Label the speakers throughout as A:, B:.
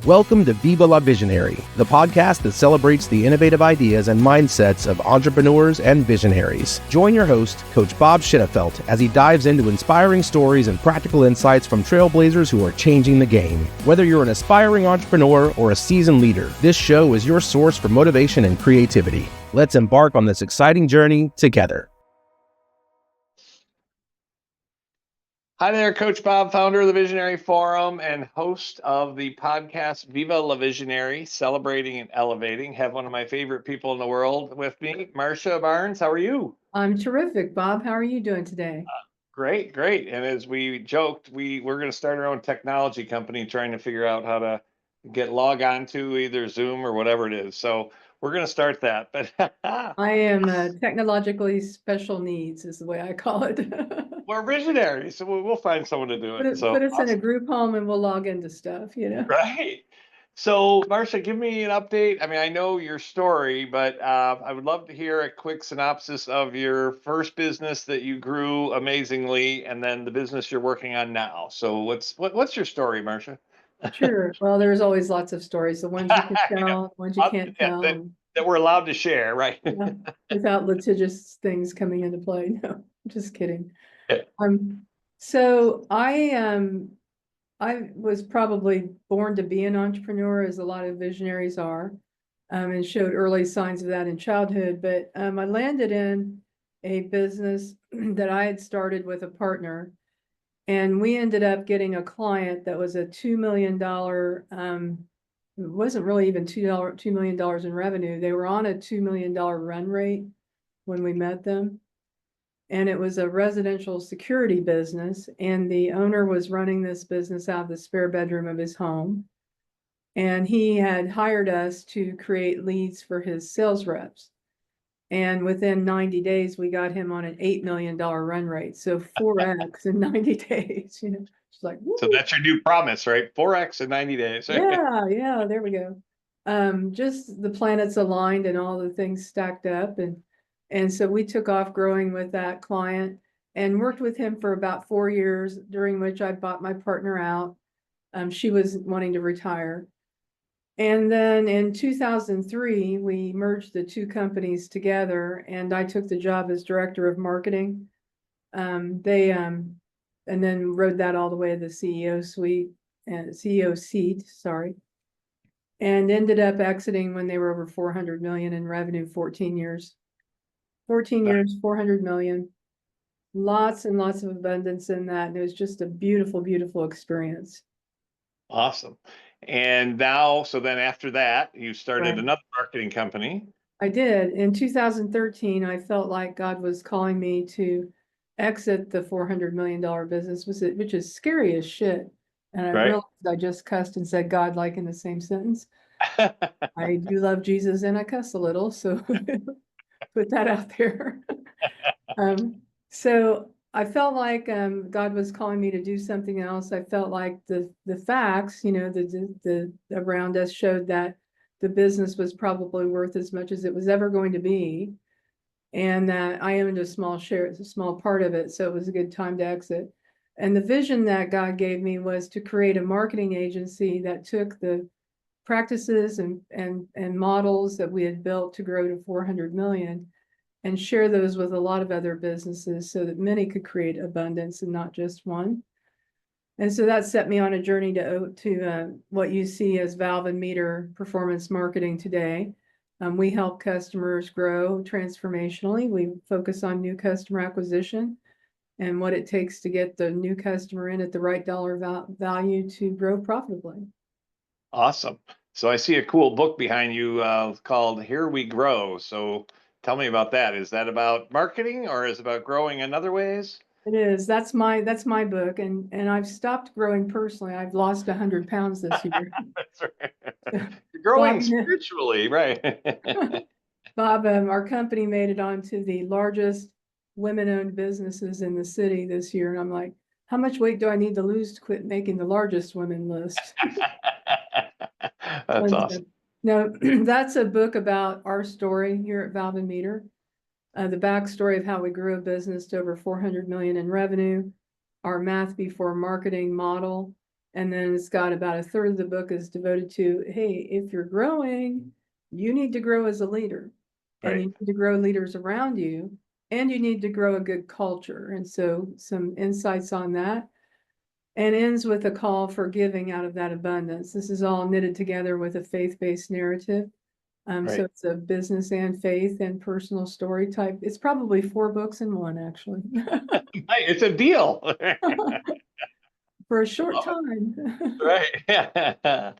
A: Welcome to Viva La Visionary, the podcast that celebrates the innovative ideas and mindsets of entrepreneurs and visionaries. Join your host, Coach Bob Schittefeld, as he dives into inspiring stories and practical insights from trailblazers who are changing the game. Whether you're an aspiring entrepreneur or a seasoned leader, this show is your source for motivation and creativity. Let's embark on this exciting journey together.
B: Hi there, Coach Bob, founder of the Visionary Forum and host of the podcast Viva La Visionary, celebrating and elevating. Have one of my favorite people in the world with me, Marcia Barnes. How are you?
C: I'm terrific, Bob. How are you doing today?
B: Great, great. And as we joked, we're going to start our own technology company, trying to figure out how to log on to either Zoom or whatever it is. So we're going to start that. But
C: I am technologically special needs is the way I call it.
B: we're visionaries, so we'll find someone to do it.
C: Put us in a group home and we'll log into stuff,
B: Right. So, Marcia, give me an update. I mean, I know your story, but I would love to hear a quick synopsis of your first business that you grew amazingly, and then the business you're working on now. So, what's your story, Marcia?
C: Sure. Well, there's always lots of stories. The ones you can tell, the ones you can't tell.
B: That we're allowed to share, right?
C: Without litigious things coming into play. No, just kidding.
B: Yeah.
C: So I was probably born to be an entrepreneur, as a lot of visionaries are, and showed early signs of that in childhood. But I landed in a business that I had started with a partner, and we ended up getting a client that was a $2 million. It wasn't really even $2 million in revenue. They were on a $2 million run rate when we met them. And it was a residential security business, and the owner was running this business out of the spare bedroom of his home. And he had hired us to create leads for his sales reps. And within 90 days, we got him on an $8 million run rate. So 4X in 90 days, It's like, woo.
B: So that's your new promise, right? 4X in 90 days.
C: Yeah, there we go. Just the planets aligned and all the things stacked up. And so we took off growing with that client and worked with him for about 4 years, during which I bought my partner out. She was wanting to retire. And then in 2003, we merged the two companies together, and I took the job as director of marketing. And then rode that all the way to the CEO seat, sorry. And ended up exiting when they were over 400 million in revenue, 14 years. 14 years, 400 million. Lots and lots of abundance in that. And it was just a beautiful, beautiful experience.
B: Awesome. And now, so then after that, you started another marketing company.
C: I did. In 2013, I felt like God was calling me to exit the $400 million business, which is scary as shit. And I realized I just cussed and said God like in the same sentence. I do love Jesus and I cuss a little, so put that out there. So I felt like God was calling me to do something else. I felt like the facts, the around us showed that the business was probably worth as much as it was ever going to be, and that I owned a small part of it, so it was a good time to exit. And the vision that God gave me was to create a marketing agency that took the practices and models that we had built to grow to 400 million and share those with a lot of other businesses so that many could create abundance and not just one. And so that set me on a journey to what you see as Valve+Meter performance marketing today. We help customers grow transformationally. We focus on new customer acquisition and what it takes to get the new customer in at the right dollar value to grow profitably.
B: Awesome. So I see a cool book behind you called Here We Grow. So tell me about that. Is that about marketing or is it about growing in other ways?
C: It is. That's my book. And I've stopped growing personally. I've lost 100 pounds this year.
B: That's right. You're growing
C: Bob,
B: spiritually, right?
C: Bob, our company made it onto the largest women-owned businesses in the city this year. And I'm like, how much weight do I need to lose to quit making the largest women list?
B: That's awesome.
C: No, that's a book about our story here at Valve+Meter. The backstory of how we grew a business to over 400 million in revenue, our math before marketing model, And then it's got about a third of the book is devoted to, hey, if you're growing, you need to grow as a leader, and you need to grow leaders around you, and you need to grow a good culture. And so some insights on that, and ends with a call for giving out of that abundance. This is all knitted together with a faith-based narrative. So it's a business and faith and personal story type. It's probably 4 books in one, actually.
B: It's a deal.
C: For a short time.
B: Right.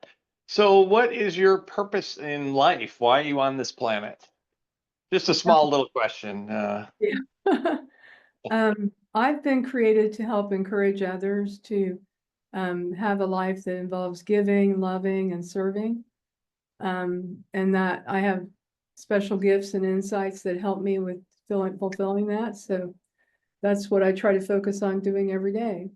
B: So what is your purpose in life? Why are you on this planet? Just a small little question.
C: Yeah. I've been created to help encourage others to have a life that involves giving, loving, and serving. And that I have special gifts and insights that help me with fulfilling that. So that's what I try to focus on doing every day.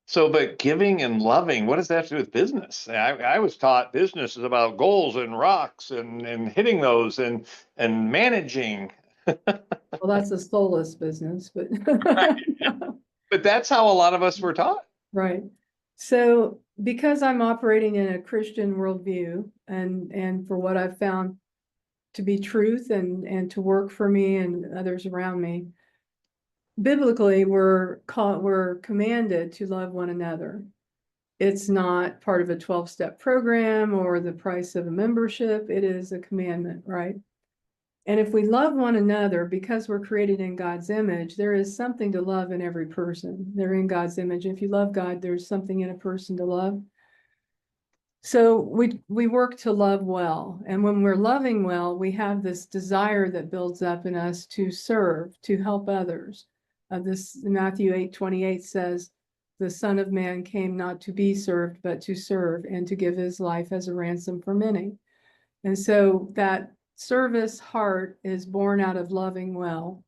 B: So, but giving and loving, what does that have to do with business? I was taught business is about goals and rocks and hitting those and managing.
C: Well, that's a soulless business, but
B: But that's how a lot of us were taught.
C: right. So because I'm operating in a Christian worldview, and for what I've found to be truth and to work for me and others around me, biblically we're commanded to love one another. It's not part of a 12-step program or the price of a membership. It is a commandment, right? And if we love one another, because we're created in God's image, there is something to love in every person. They're in God's image. If you love God, there's something in a person to love. So we work to love well. And when we're loving well, we have this desire that builds up in us to serve, to help others. This Matthew 8:28 says, the Son of Man came not to be served, but to serve and to give his life as a ransom for many. And so that service heart is born out of loving well.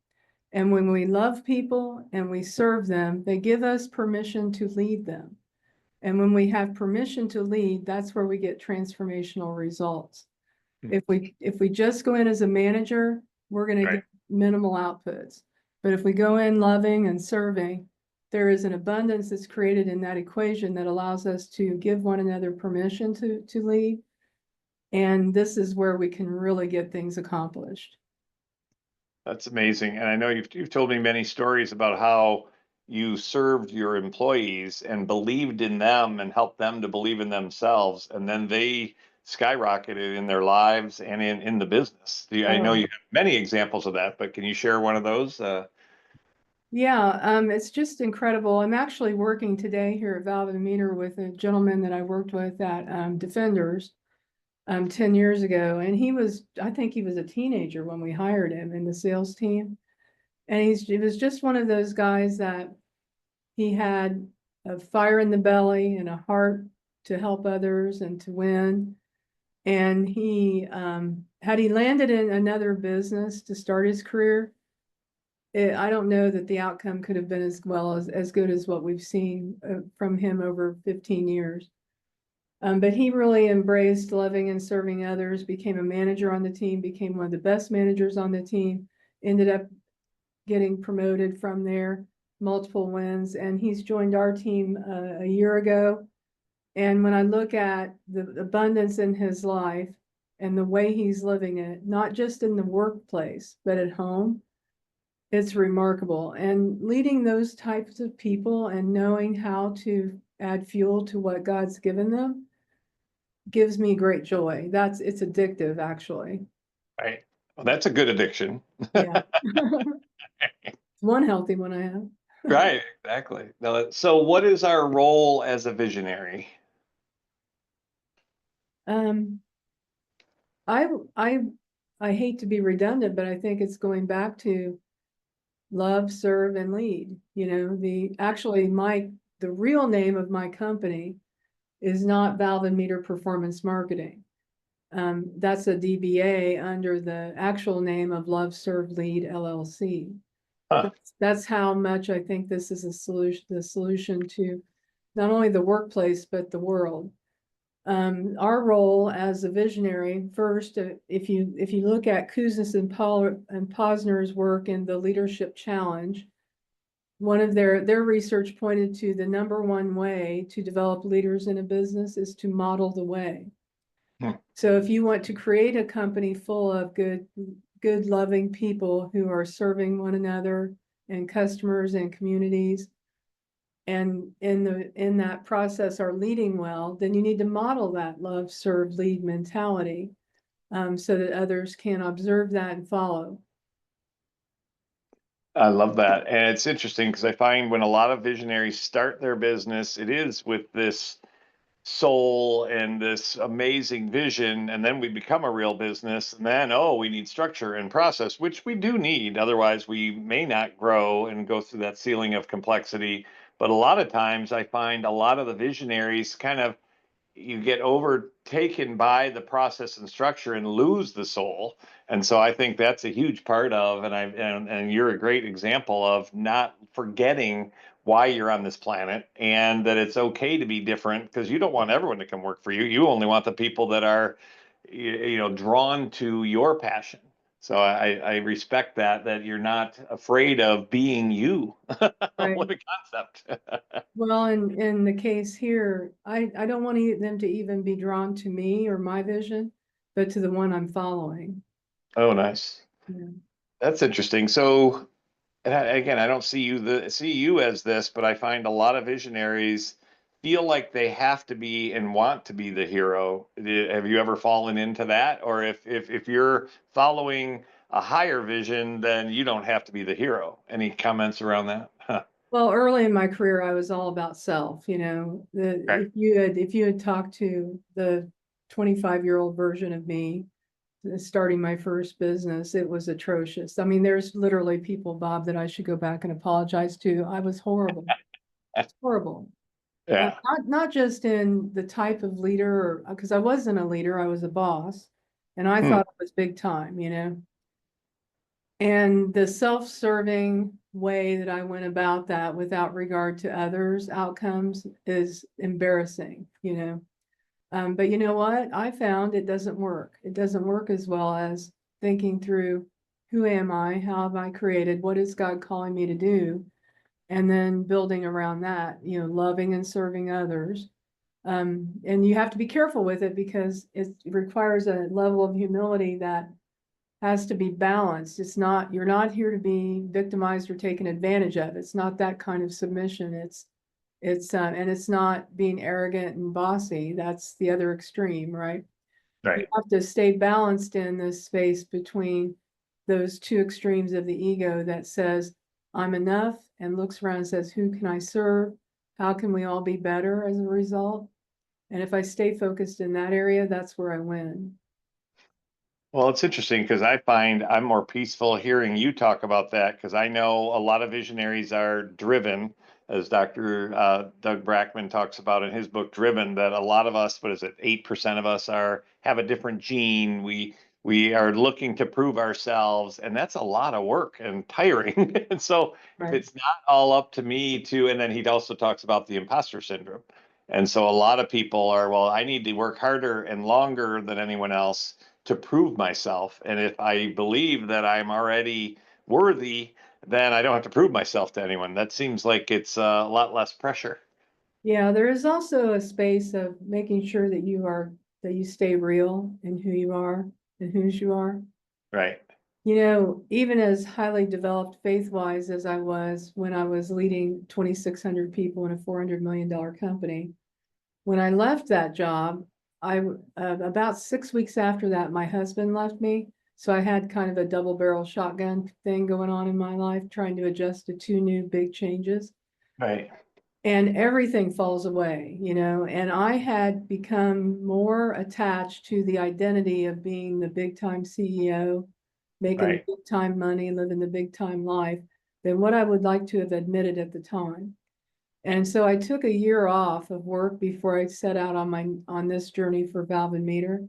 C: And when we love people and we serve them, they give us permission to lead them. And when we have permission to lead, that's where we get transformational results. If we just go in as a manager, we're going to get minimal outputs. But if we go in loving and serving, there is an abundance that's created in that equation that allows us to give one another permission to lead. And this is where we can really get things accomplished.
B: That's amazing. And I know you've told me many stories about how you served your employees and believed in them and helped them to believe in themselves. And then they skyrocketed in their lives and in the business. I know you have many examples of that, but can you share one of those?
C: Yeah, it's just incredible. I'm actually working today here at Valve+Meter with a gentleman that I worked with at Defenders 10 years ago. And I think he was a teenager when we hired him in the sales team. And he was just one of those guys that he had a fire in the belly and a heart to help others and to win. And he, had he landed in another business to start his career, I don't know that the outcome could have been as good as what we've seen from him over 15 years. But he really embraced loving and serving others, became a manager on the team, became one of the best managers on the team, ended up getting promoted from there, multiple wins, and he's joined our team a year ago. And when I look at the abundance in his life and the way he's living it, not just in the workplace, but at home, it's remarkable. And leading those types of people and knowing how to add fuel to what God's given them gives me great joy. It's addictive, actually.
B: Right. Well, that's a good addiction.
C: Yeah. One healthy one I have.
B: Right, exactly. Now, so what is our role as a visionary?
C: I hate to be redundant, but I think it's going back to love, serve, and lead. You know, the real name of my company is not Valve+Meter Performance Marketing. That's a DBA under the actual name of Love, Serve, Lead LLC. That's how much I think this is the solution to not only the workplace, but the world. Our role as a visionary, first, if you look at Kuznis and Posner's work in the Leadership Challenge, one of their research pointed to the number one way to develop leaders in a business is to model the way. So if you want to create a company full of good, loving people who are serving one another and customers and communities, and in that process are leading well, then you need to model that love, serve, lead mentality, so that others can observe that and follow.
B: I love that. And it's interesting because I find when a lot of visionaries start their business, it is with this soul and this amazing vision, and then we become a real business, and then we need structure and process, which we do need, otherwise we may not grow and go through that ceiling of complexity. But a lot of times I find a lot of the visionaries kind of, you get overtaken by the process and structure and lose the soul. And so I think that's a huge part of, and you're a great example of not forgetting why you're on this planet, and that it's okay to be different, because you don't want everyone to come work for you. You only want the people that are, drawn to your passion. So I respect that you're not afraid of being you.
C: Right.
B: What a concept.
C: Well, in the case here, I don't want them to even be drawn to me or my vision, but to the one I'm following.
B: Oh, nice.
C: Yeah.
B: That's interesting. So, and again, I don't see you as this, but I find a lot of visionaries feel like they have to be and want to be the hero. Have you ever fallen into that? Or if you're following a higher vision, then you don't have to be the hero. Any comments around that?
C: Well, early in my career, I was all about self,
B: Right.
C: if you had talked to the 25-year-old version of me starting my first business, it was atrocious. I mean, there's literally people, Bob, that I should go back and apologize to. I was horrible. It's horrible.
B: Yeah.
C: Not just in the type of leader, because I wasn't a leader, I was a boss, and I thought it was big time, And the self-serving way that I went about that without regard to others' outcomes is embarrassing, But you know what? I found it doesn't work. It doesn't work as well as thinking through, who am I? How have I created? What is God calling me to do? And then building around that, loving and serving others. And you have to be careful with it, because it requires a level of humility that has to be balanced. You're not here to be victimized or taken advantage of. It's not that kind of submission. And it's not being arrogant and bossy. That's the other extreme, right? You
B: Right.
C: have to stay balanced in this space between those two extremes of the ego that says, I'm enough, and looks around and says, who can I serve? How can we all be better as a result? And if I stay focused in that area, that's where I win.
B: Well, it's interesting because I find I'm more peaceful hearing you talk about that, because I know a lot of visionaries are driven, as Dr. Doug Brackman talks about in his book Driven, that a lot of us, what is it, 8% of us have a different gene. We are looking to prove ourselves, and that's a lot of work and tiring. And so if
C: Right.
B: it's not all up to me to, and then he also talks about the imposter syndrome. And so a lot of people are, well, I need to work harder and longer than anyone else to prove myself. And if I believe that I'm already worthy, then I don't have to prove myself to anyone. That seems like it's a lot less pressure.
C: Yeah, there is also a space of making sure that you stay real in who you are and whose you are.
B: Right.
C: Even as highly developed faith-wise as I was when I was leading 2,600 people in a $400 million company, when I left that job, about 6 weeks after that, my husband left me. So I had kind of a double barrel shotgun thing going on in my life, trying to adjust to two new big changes.
B: Right.
C: And everything falls away, and I had become more attached to the identity of being the big time CEO, making
B: Right.
C: big time money, living the big time life, than what I would like to have admitted at the time. And so I took a year off of work before I set out on this journey for Valve+Meter,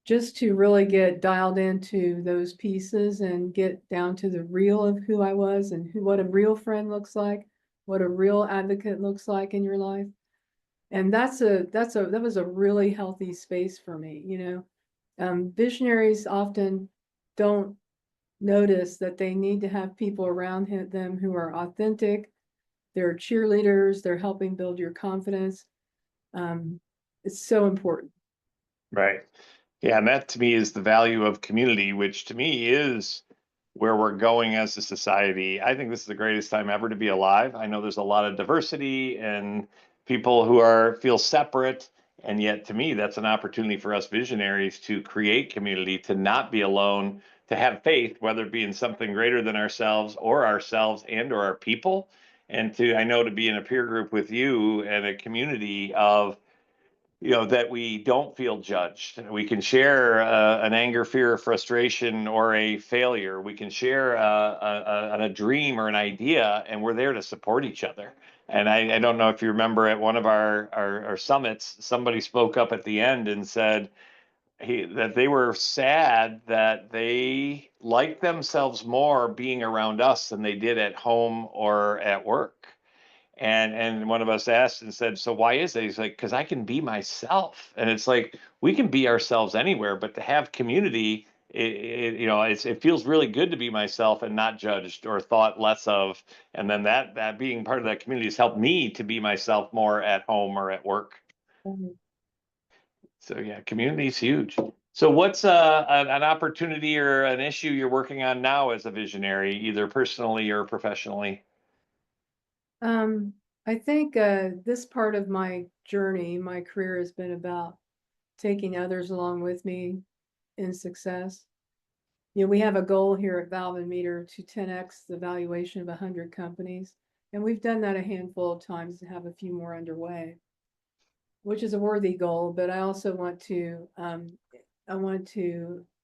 C: just to really get dialed into those pieces and get down to the real of who I was and what a real friend looks like, what a real advocate looks like in your life. And that was a really healthy space for me. Visionaries often don't notice that they need to have people around them who are authentic. They're cheerleaders. They're helping build your confidence. It's so important.
B: Right. Yeah, and that to me is the value of community, which to me is where we're going as a society. I think this is the greatest time ever to be alive. I know there's a lot of diversity and people who feel separate, and yet to me that's an opportunity for us visionaries to create community, to not be alone, to have faith, whether it be in something greater than ourselves and or our people, and I know to be in a peer group with you and a community of that we don't feel judged. We can share an anger, fear, frustration, or a failure. We can share a dream or an idea, and we're there to support each other. And I don't know if you remember at one of our summits, somebody spoke up at the end and said that they were sad that they liked themselves more being around us than they did at home or at work. And one of us asked and said, so why is it? He's like, because I can be myself. And it's like, we can be ourselves anywhere, but to have community, it feels really good to be myself and not judged or thought less of. And then that being part of that community has helped me to be myself more at home or at work.
C: Mhm.
B: So yeah, community is huge. So what's an opportunity or an issue you're working on now as a visionary, either personally or professionally?
C: I think this part of my journey, my career has been about taking others along with me in success. We have a goal here at Valve+Meter to 10x the valuation of 100 companies. And we've done that a handful of times to have a few more underway, which is a worthy goal. But I also want to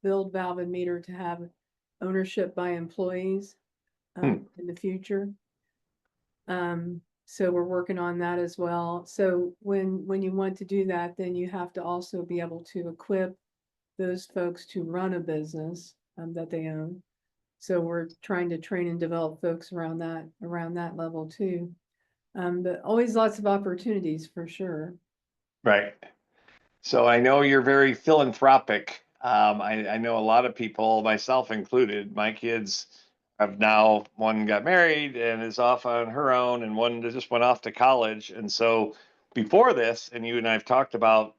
C: build Valve+Meter to have ownership by employees in the future. So we're working on that as well. So when you want to do that, then you have to also be able to equip those folks to run a business that they own. So we're trying to train and develop folks around that level too. But always lots of opportunities for sure.
B: Right. So I know you're very philanthropic. I know a lot of people, myself included. My kids have now, one got married and is off on her own, and one just went off to college. And so before this, and you and I have talked about,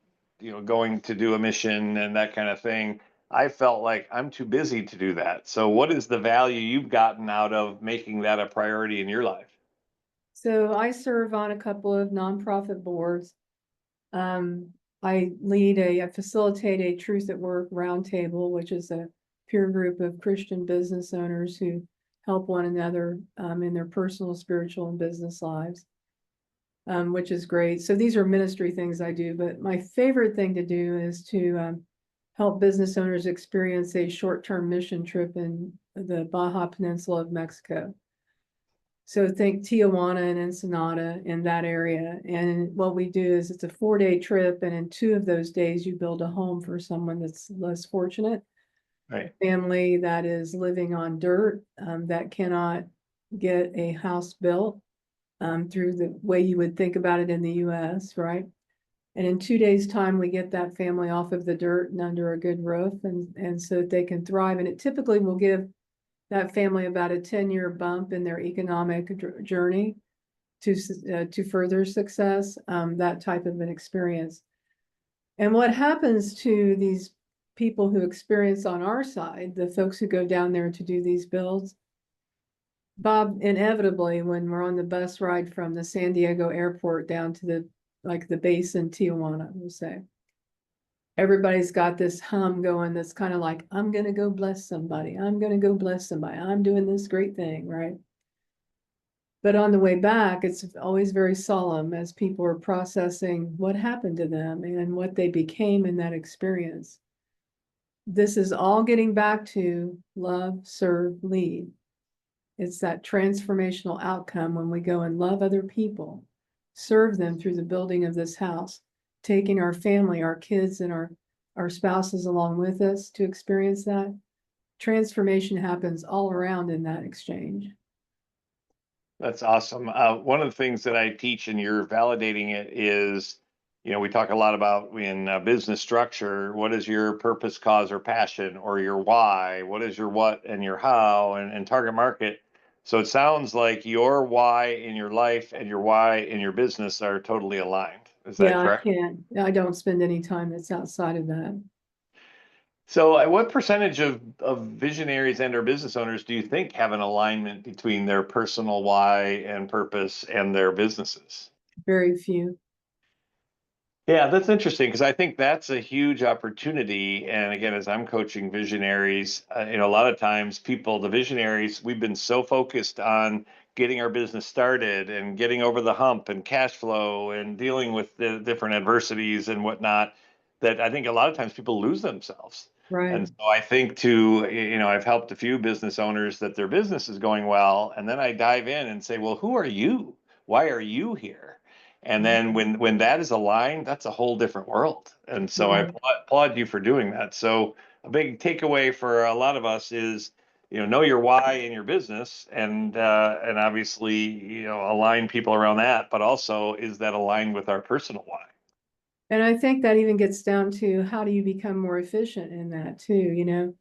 B: going to do a mission and that kind of thing, I felt like I'm too busy to do that. So what is the value you've gotten out of making that a priority in your life?
C: So I serve on a couple of nonprofit boards. I facilitate a Truth at Work roundtable, which is a peer group of Christian business owners who help one another in their personal, spiritual, and business lives, which is great. So these are ministry things I do, but my favorite thing to do is to help business owners experience a short-term mission trip in the Baja Peninsula of Mexico. So think Tijuana and Ensenada in that area. And what we do is it's a 4-day trip. And in 2 of those days, you build a home for someone that's less fortunate.
B: Right.
C: Family that is living on dirt, that cannot get a house built through the way you would think about it in the US, right? And in 2 days' time, we get that family off of the dirt and under a good roof, and so that they can thrive. And it typically will give that family about a 10-year bump in their economic journey to further success, that type of an experience. And what happens to these people who experience on our side, the folks who go down there to do these builds, Bob, inevitably, when we're on the bus ride from the San Diego airport down to the base in Tijuana, we'll say, everybody's got this hum going that's kind of like, I'm going to go bless somebody. I'm going to go bless somebody. I'm doing this great thing, right? But on the way back, it's always very solemn as people are processing what happened to them and what they became in that experience. This is all getting back to love, serve, lead. It's that transformational outcome when we go and love other people, serve them through the building of this house, taking our family, our kids, and our spouses along with us to experience that. Transformation happens all around in that exchange.
B: That's awesome. One of the things that I teach, and you're validating it, is, we talk a lot about in business structure, what is your purpose, cause, or passion, or your why? What is your what and your how, and target market? So it sounds like your why in your life and your why in your business are totally aligned. Is that
C: Yeah,
B: correct?
C: I don't spend any time that's outside of that.
B: So what percentage of visionaries and or business owners do you think have an alignment between their personal why and purpose and their businesses?
C: Very few.
B: Yeah, that's interesting because I think that's a huge opportunity. And again, as I'm coaching visionaries, a lot of times the visionaries, we've been so focused on getting our business started and getting over the hump and cash flow and dealing with the different adversities and whatnot, that I think a lot of times people lose themselves.
C: Right.
B: And so I think I've helped a few business owners that their business is going well. And then I dive in and say, well, who are you? Why are you here? And then when that is aligned, that's a whole different world. And so I
C: Right.
B: applaud you for doing that. So a big takeaway for a lot of us is, know your why in your business, and obviously, align people around that, but also is that aligned with our personal why?
C: And I think that even gets down to how do you become more efficient in that too,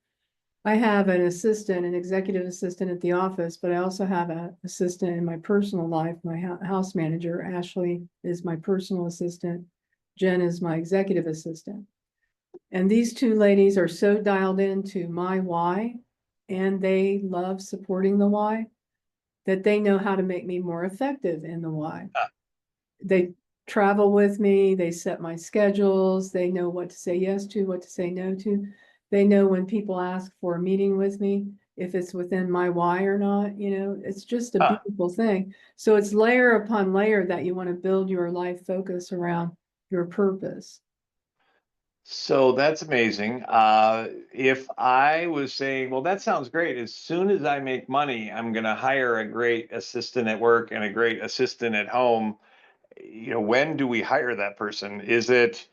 C: I have an assistant, an executive assistant at the office, but I also have an assistant in my personal life. My house manager, Ashley, is my personal assistant. Jen is my executive assistant. And these two ladies are so dialed into my why, and they love supporting the why, that they know how to make me more effective in the why. They travel with me, they set my schedules, they know what to say yes to, what to say no to. They know when people ask for a meeting with me, if it's within my why or not, it's just a
B: Huh.
C: beautiful thing. So it's layer upon layer that you want to build your life focus around your purpose.
B: So that's amazing. If I was saying, well, that sounds great. As soon as I make money, I'm going to hire a great assistant at work and a great assistant at home. When do we hire that person? Is it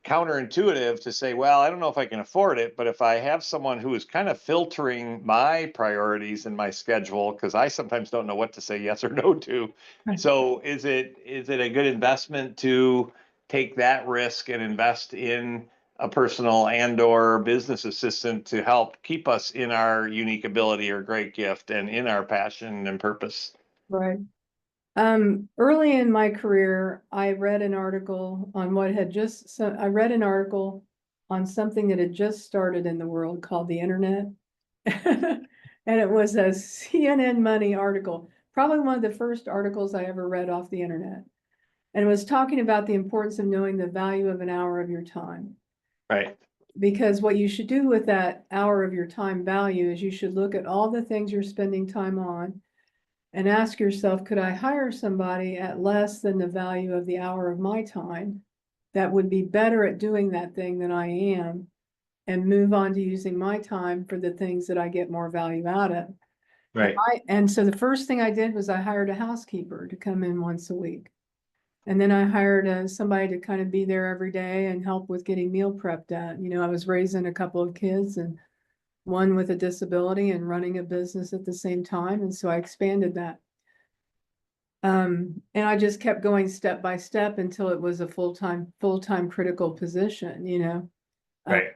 B: counterintuitive to say, well, I don't know if I can afford it, but if I have someone who is kind of filtering my priorities and my schedule, because I sometimes don't know what to say yes or no to.
C: Right.
B: So is it a good investment to take that risk and invest in a personal and or business assistant to help keep us in our unique ability or great gift and in our passion and purpose?
C: Right. Early in my career, I read an article on I read an article on something that had just started in the world called the internet. And it was a CNN Money article, probably one of the first articles I ever read off the internet. And it was talking about the importance of knowing the value of an hour of your time.
B: Right.
C: Because what you should do with that hour of your time value is you should look at all the things you're spending time on and ask yourself, could I hire somebody at less than the value of the hour of my time that would be better at doing that thing than I am, and move on to using my time for the things that I get more value out of?
B: Right.
C: And so the first thing I did was I hired a housekeeper to come in once a week. And then I hired somebody to kind of be there every day and help with getting meal prepped at. I was raising a couple of kids and one with a disability and running a business at the same time. And so I expanded that. And I just kept going step by step until it was a full-time critical position.
B: Right.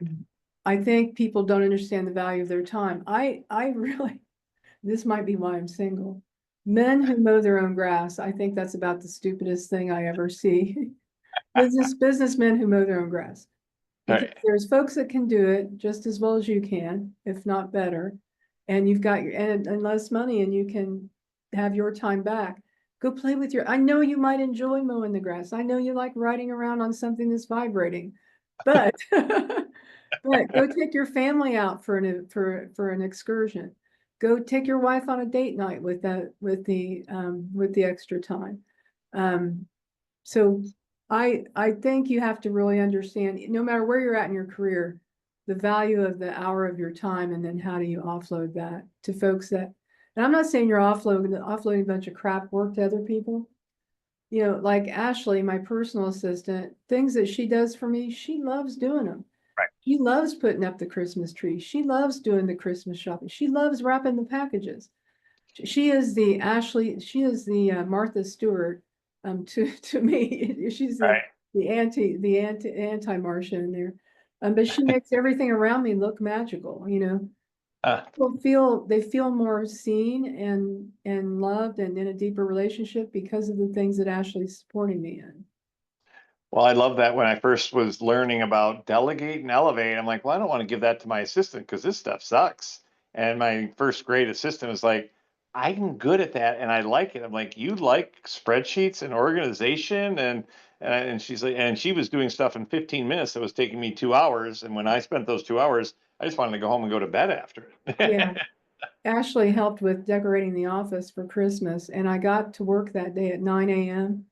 C: I think people don't understand the value of their time. I really, this might be why I'm single. Men who mow their own grass, I think that's about the stupidest thing I ever see. Businessmen who mow their own grass. Because
B: Right.
C: there's folks that can do it just as well as you can, if not better. And you've got and less money, and you can have your time back. Go play with I know you might enjoy mowing the grass. I know you like riding around on something that's vibrating, but but go take your family out for an excursion. Go take your wife on a date night with the extra time. So I think you have to really understand, no matter where you're at in your career, the value of the hour of your time, and then how do you offload that to folks that, and I'm not saying you're offloading a bunch of crap work to other people. Like Ashley, my personal assistant, things that she does for me, she loves doing them.
B: Right.
C: She loves putting up the Christmas tree. She loves doing the Christmas shopping. She loves wrapping the packages. She is the Martha Stewart to me. She's the
B: Right.
C: anti-Marcia in there. But she makes everything around me look magical, you know.
B: Uh,
C: They feel more seen and loved and in a deeper relationship because of the things that Ashley's supporting me in.
B: well, I love that. When I first was learning about delegate and elevate, I'm like, well, I don't want to give that to my assistant because this stuff sucks. And my first grade assistant was like, I'm good at that and I like it. I'm like, you like spreadsheets and organization, and she's like, and she was doing stuff in 15 minutes that was taking me 2 hours. And when I spent those 2 hours, I just wanted to go home and go to bed after
C: Yeah.
B: it.
C: Ashley helped with decorating the office for Christmas, and I got to work that day at 9 a.m.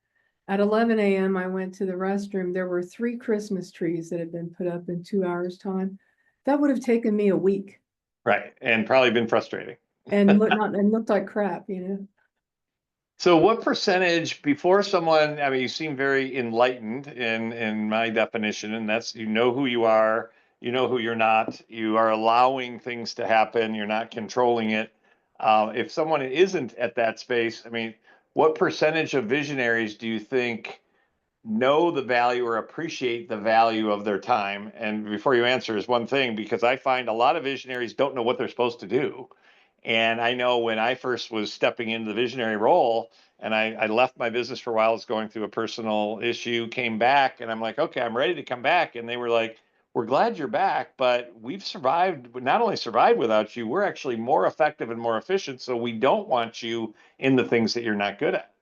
C: At 11 a.m., I went to the restroom. There were 3 Christmas trees that had been put up in 2 hours' time. That would have taken me a week
B: Right. And probably been frustrating.
C: and looked like crap, you know.
B: So what percentage before someone, I mean, you seem very enlightened in my definition, and that's, you know who you are, you know who you're not, you are allowing things to happen, you're not controlling it. If someone isn't at that space, I mean, what percentage of visionaries do you think know the value or appreciate the value of their time? And before you answer is one thing, because I find a lot of visionaries don't know what they're supposed to do. And I know when I first was stepping into the visionary role and I left my business for a while, I was going through a personal issue, came back, and I'm like, okay, I'm ready to come back. And they were like, we're glad you're back, but we've survived, not only survived without you, we're actually more effective and more efficient. So we don't want you in the things that you're not good at.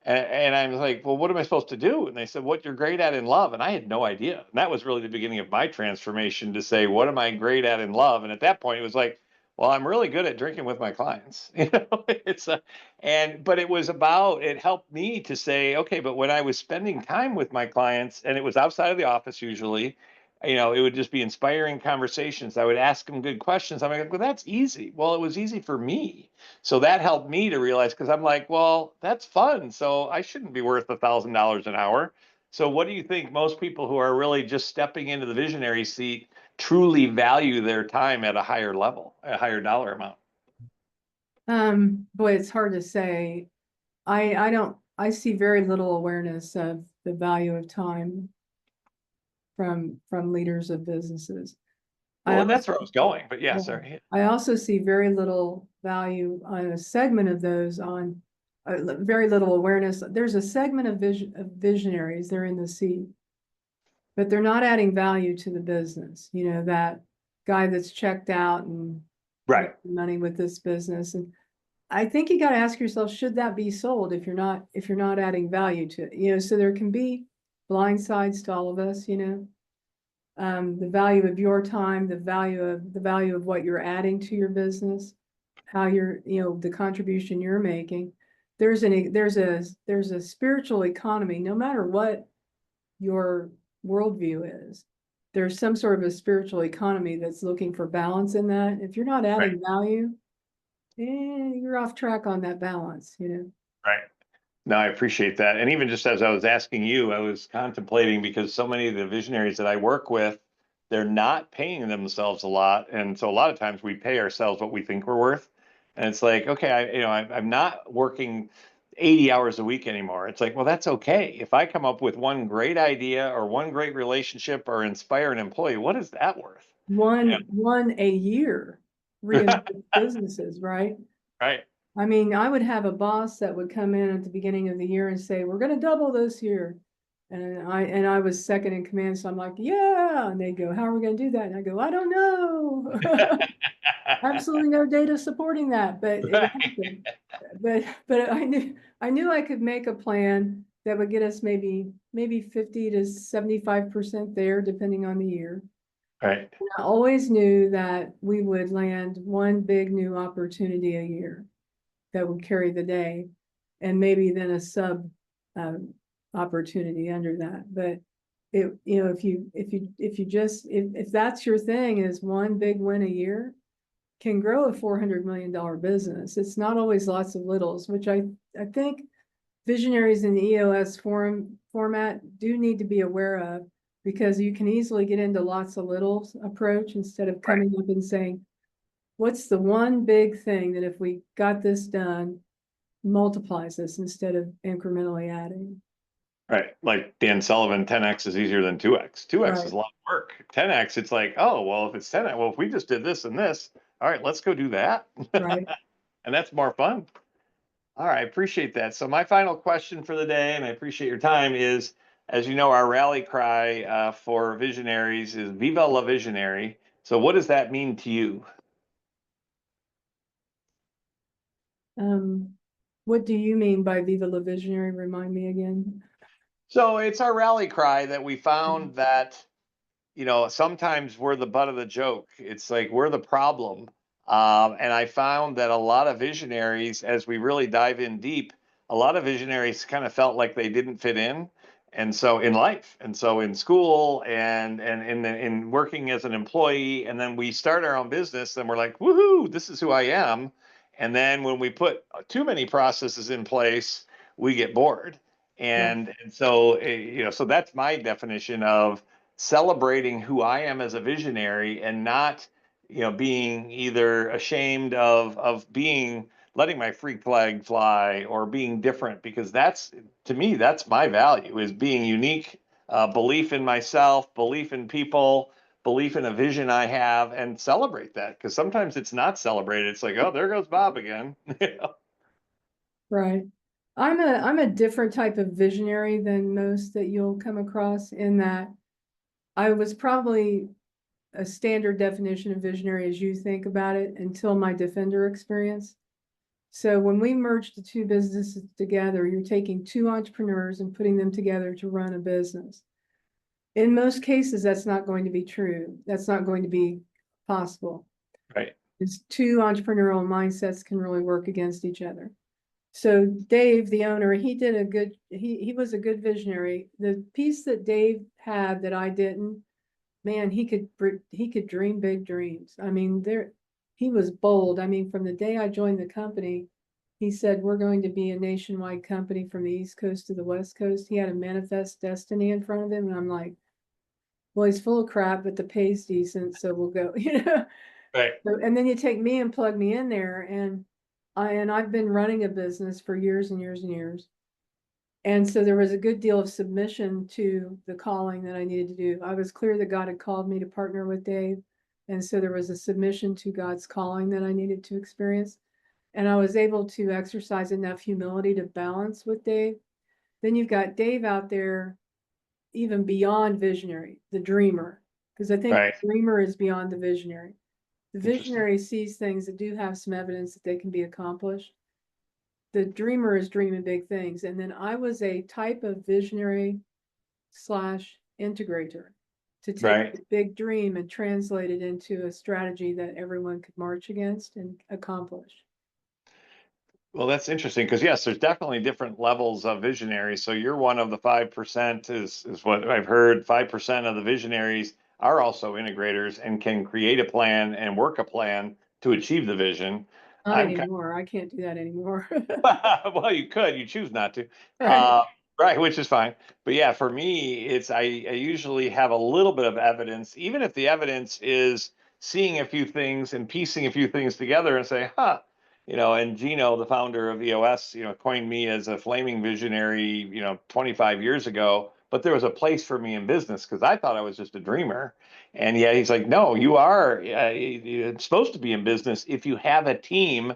B: And I was like, well, what am I supposed to do? And they said, what you're great at in love. And I had no idea. And that was really the beginning of my transformation to say, what am I great at in love? And at that point, it was like, well, I'm really good at drinking with my clients. You know, but it was about, it helped me to say, okay, but when I was spending time with my clients, and it was outside of the office usually, you know, it would just be inspiring conversations. I would ask them good questions. I'm like, well, that's easy. Well, it was easy for me. So that helped me to realize, because I'm like, well, that's fun. So I shouldn't be worth $1,000 an hour. So what do you think most people who are really just stepping into the visionary seat truly value their time at a higher level, a higher dollar amount?
C: Boy, it's hard to say. I see very little awareness of the value of time from leaders of businesses.
B: Well, and that's where I was going, but yeah,
C: Yeah.
B: sorry.
C: I also see very little value on a segment of those on very little awareness. There's a segment of visionaries, they're in the seat, but they're not adding value to the business. You know, that guy that's checked out and
B: Right.
C: making money with this business. And I think you got to ask yourself, should that be sold if you're not adding value to it? You know, so there can be blind sides to all of us, you know. The value of your time, the value of what you're adding to your business, how you're, you know, the contribution you're making. There's a spiritual economy, no matter what your worldview is. There's some sort of a spiritual economy that's looking for balance in that. If you're not
B: Right.
C: adding value, you're off track on that balance, you know.
B: Right. No, I appreciate that. And even just as I was asking you, I was contemplating, because so many of the visionaries that I work with, they're not paying themselves a lot. And so a lot of times we pay ourselves what we think we're worth. And it's like, okay, I'm not working 80 hours a week anymore. It's like, well, that's okay. If I come up with one great idea or one great relationship or inspire an employee, what is that worth?
C: One a year
B: Yeah.
C: reinvent businesses, right?
B: Right.
C: I mean, I would have a boss that would come in at the beginning of the year and say, we're going to double this year. And I was second in command. So I'm like, yeah. And they go, how are we going to do that? And I go, I don't know. Absolutely no data supporting that, but it happened. But I knew I could make a plan that would get us maybe 50 to 75% there, depending on the year.
B: Right.
C: And I always knew that we would land one big new opportunity a year that would carry the day, and maybe then a sub opportunity under that. But you know, if that's your thing, is one big win a year can grow a $400 million business. It's not always lots of littles, which I think visionaries in the EOS format do need to be aware of, because you can easily get into lots of littles approach instead of coming up and saying, what's the one big thing that if we got this done multiplies this instead of incrementally adding?
B: Right. Like Dan Sullivan, 10x is easier than 2x. 2x is
C: Right,
B: a lot of work. 10x, it's like, oh, well, if it's 10x, well, if we just did this and this, all right, let's go do that.
C: right.
B: And that's more fun. All right, appreciate that. So my final question for the day, and I appreciate your time, is, as you know, our rally cry for visionaries is Viva La Visionary. So what does that mean to you?
C: What do you mean by Viva La Visionary? Remind me again.
B: So it's our rally cry that we found that, sometimes we're the butt of the joke. It's like we're the problem. And I found that a lot of visionaries, as we really dive in deep, a lot of visionaries kind of felt like they didn't fit in. And so in life, and so in school, and in working as an employee, and then we start our own business, and we're like, woohoo, this is who I am. And then when we put too many processes in place, we get bored.
C: Yeah,
B: And so so that's my definition of celebrating who I am as a visionary, and not, being either ashamed of being, letting my freak flag fly, or being different, because that's, to me, that's my value, is being unique, belief in myself, belief in people, belief in a vision I have, and celebrate that, because sometimes it's not celebrated. It's like, oh, there goes Bob again.
C: right. I'm a different type of visionary than most that you'll come across, in that I was probably a standard definition of visionary as you think about it until my Defender experience. So when we merged the two businesses together, you're taking two entrepreneurs and putting them together to run a business. In most cases, that's not going to be true. That's not going to be possible.
B: Right.
C: Because two entrepreneurial mindsets can really work against each other. So Dave, the owner, he was a good visionary. The piece that Dave had that I didn't, man, he could dream big dreams. I mean, he was bold. I mean, from the day I joined the company, he said, we're going to be a nationwide company from the East Coast to the West Coast. He had a manifest destiny in front of him. And I'm like, well, he's full of crap, but the pay's decent. So we'll go,
B: Right.
C: So, and then you take me and plug me in there. And I've been running a business for years and years and years. And so there was a good deal of submission to the calling that I needed to do. I was clear that God had called me to partner with Dave. And so there was a submission to God's calling that I needed to experience. And I was able to exercise enough humility to balance with Dave. Then you've got Dave out there, even beyond visionary, the dreamer, because I think
B: Right.
C: the dreamer is beyond the visionary. The
B: Interesting.
C: visionary sees things that do have some evidence that they can be accomplished. The dreamer is dreaming big things. And then I was a type of visionary slash integrator, to take
B: Right.
C: the big dream and translate it into a strategy that everyone could march against and accomplish.
B: Well, that's interesting, because yes, there's definitely different levels of visionaries. So you're one of the 5%, is what I've heard. 5% of the visionaries are also integrators and can create a plan and work a plan to achieve the vision.
C: Not
B: I'm
C: anymore. I can't do that anymore.
B: well, you could, you choose not to.
C: Right.
B: Right, which is fine. But yeah, for me, I usually have a little bit of evidence, even if the evidence is seeing a few things and piecing a few things together and say, huh, and Gino, the founder of EOS, coined me as a flaming visionary, 25 years ago. But there was a place for me in business, because I thought I was just a dreamer. And yeah, he's like, no, you are supposed to be in business if you have a team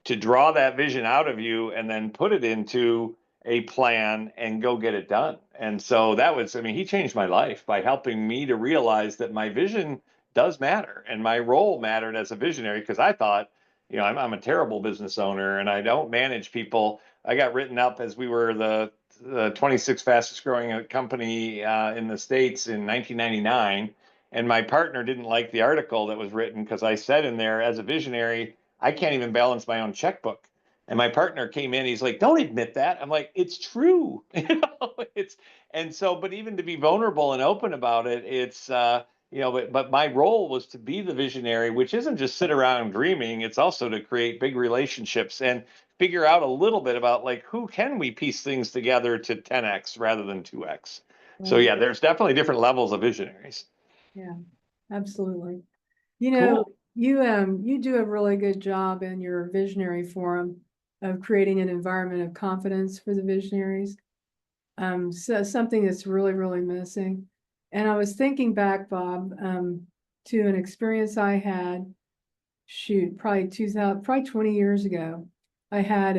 B: to draw that vision out of you and then put it into a plan and go get it done. And so that was, I mean, he changed my life by helping me to realize that my vision does matter and my role mattered as a visionary, because I thought, I'm a terrible business owner and I don't manage people. I got written up as we were the 26th fastest growing company in the States in 1999. And my partner didn't like the article that was written, because I said in there, as a visionary, I can't even balance my own checkbook. And my partner came in, he's like, don't admit that. I'm like, it's true. And so, but even to be vulnerable and open about it, it's, but my role was to be the visionary, which isn't just sit around dreaming. It's also to create big relationships and figure out a little bit about, like, who can we piece things together to 10x rather than 2x. So
C: Right.
B: yeah, there's definitely different levels of visionaries.
C: Yeah, absolutely.
B: Cool.
C: You do a really good job in your visionary forum of creating an environment of confidence for the visionaries. So something that's really, really missing. And I was thinking back, Bob, to an experience I had, probably 20 years ago. I had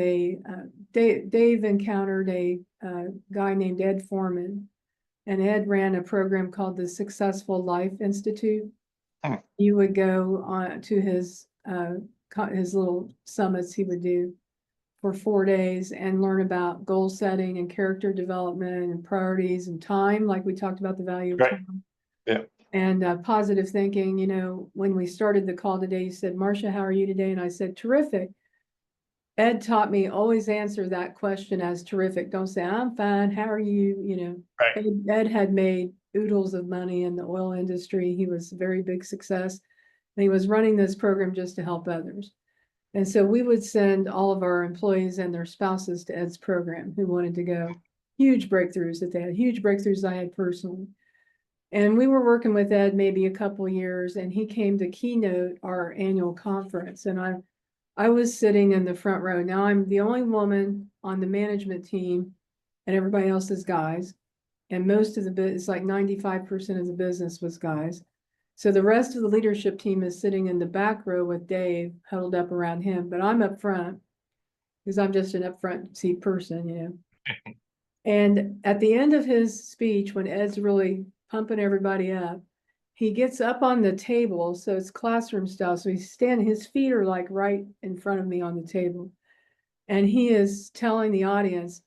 C: Dave encountered a guy named Ed Foreman, and Ed ran a program called the Successful Life Institute. You would go on to his little summits he would do for 4 days and learn about goal setting and character development and priorities and time, like we talked about the value of time.
B: Yeah.
C: And positive thinking. When we started the call today, you said, Marcia, how are you today? And I said, terrific. Ed taught me always answer that question as terrific. Don't say, I'm fine. How are you?
B: Right.
C: Ed had made oodles of money in the oil industry. He was a very big success. And he was running this program just to help others. And so we would send all of our employees and their spouses to Ed's program who wanted to go. Huge breakthroughs that they had, huge breakthroughs I had personally. And we were working with Ed maybe a couple of years, and he came to keynote our annual conference. And I was sitting in the front row. Now I'm the only woman on the management team, and everybody else is guys. And most of it's like 95% of the business was guys. So the rest of the leadership team is sitting in the back row with Dave huddled up around him, but I'm up front because I'm just an up front seat person. And at the end of his speech, when Ed's really pumping everybody up, he gets up on the table. So it's classroom style. So he's standing, his feet are like right in front of me on the table. And he is telling the audience,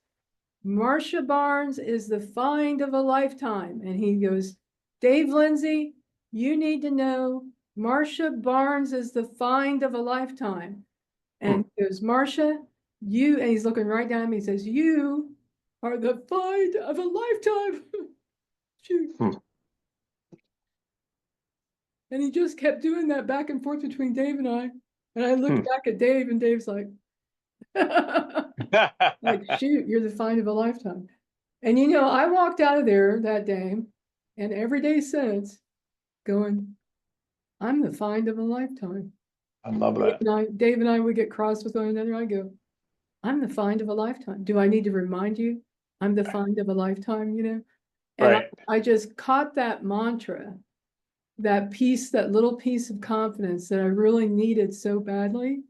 C: Marcia Barnes is the find of a lifetime. And he goes, Dave Lindsay, you need to know Marcia Barnes is the find of a lifetime. And he goes, Marcia, and he's looking right down at me. He says, you are the find of a lifetime. Shoot. And he just kept doing that back and forth between Dave and I. And I looked back at Dave, and Dave's like, like, shoot, you're the find of a lifetime. And I walked out of there that day, and every day since, going, I'm the find of a lifetime.
B: I love that.
C: Dave and I would get cross with one another. I go, I'm the find of a lifetime. Do I need to remind you? I'm the find of a lifetime, And
B: Right.
C: I just caught that mantra, that little piece of confidence that I really needed so badly,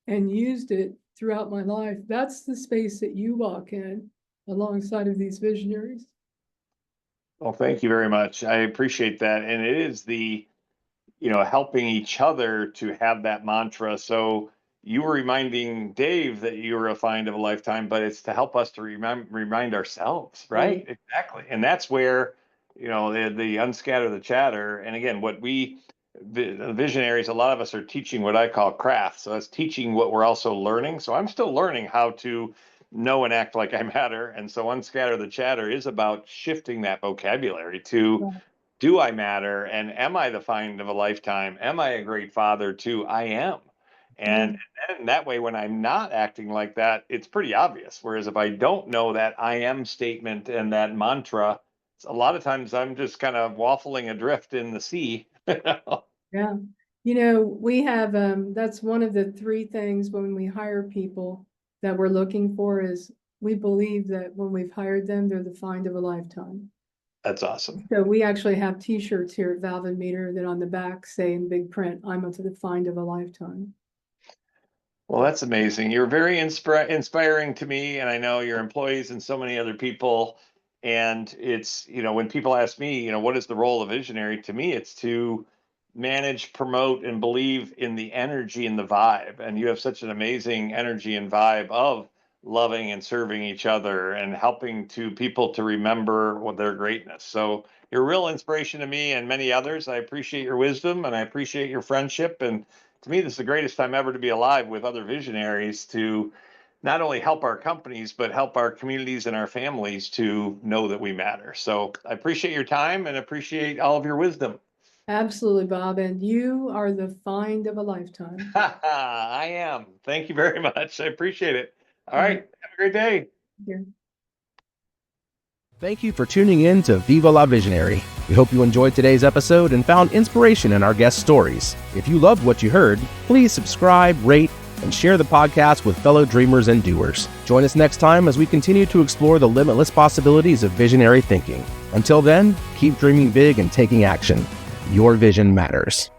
C: and used it throughout my life. That's the space that you walk in alongside of these visionaries.
B: Well, thank you very much. I appreciate that. And it is the, helping each other to have that mantra. So you were reminding Dave that you were a find of a lifetime, but it's to help us to remind ourselves, right?
C: Right.
B: Exactly. And that's where, the unscatter the chatter. And again, the visionaries, a lot of us are teaching what I call craft. So that's teaching what we're also learning. So I'm still learning how to know and act like I matter. And so unscatter the chatter is about shifting that vocabulary to, do I matter? And am I the find of a lifetime? Am I a great father too? I am. And then that way, when I'm not acting like that, it's pretty obvious. Whereas if I don't know that I am statement and that mantra, a lot of times I'm just kind of waffling adrift in the sea.
C: Yeah. We have, that's one of the 3 things when we hire people that we're looking for is we believe that when we've hired them, they're the find of a lifetime.
B: That's awesome.
C: So we actually have t-shirts here at Valve+Meter that on the back say in big print, I'm up to the find of a lifetime.
B: Well, that's amazing. You're very inspiring to me, and I know your employees and so many other people. And it's, when people ask me, what is the role of visionary? To me, it's to manage, promote, and believe in the energy and the vibe. And you have such an amazing energy and vibe of loving and serving each other and helping people to remember their greatness. So you're a real inspiration to me and many others. I appreciate your wisdom and I appreciate your friendship. And to me, this is the greatest time ever to be alive with other visionaries to not only help our companies, but help our communities and our families to know that we matter. So I appreciate your time and appreciate all of your wisdom.
C: Absolutely, Bob. And you are the find of a lifetime.
B: I am. Thank you very much. I appreciate it. All right. Have a great day.
C: Yeah.
A: Thank you for tuning in to Viva La Visionary. We hope you enjoyed today's episode and found inspiration in our guest stories. If you loved what you heard, please subscribe, rate, and share the podcast with fellow dreamers and doers. Join us next time as we continue to explore the limitless possibilities of visionary thinking. Until then, keep dreaming big and taking action. Your vision matters.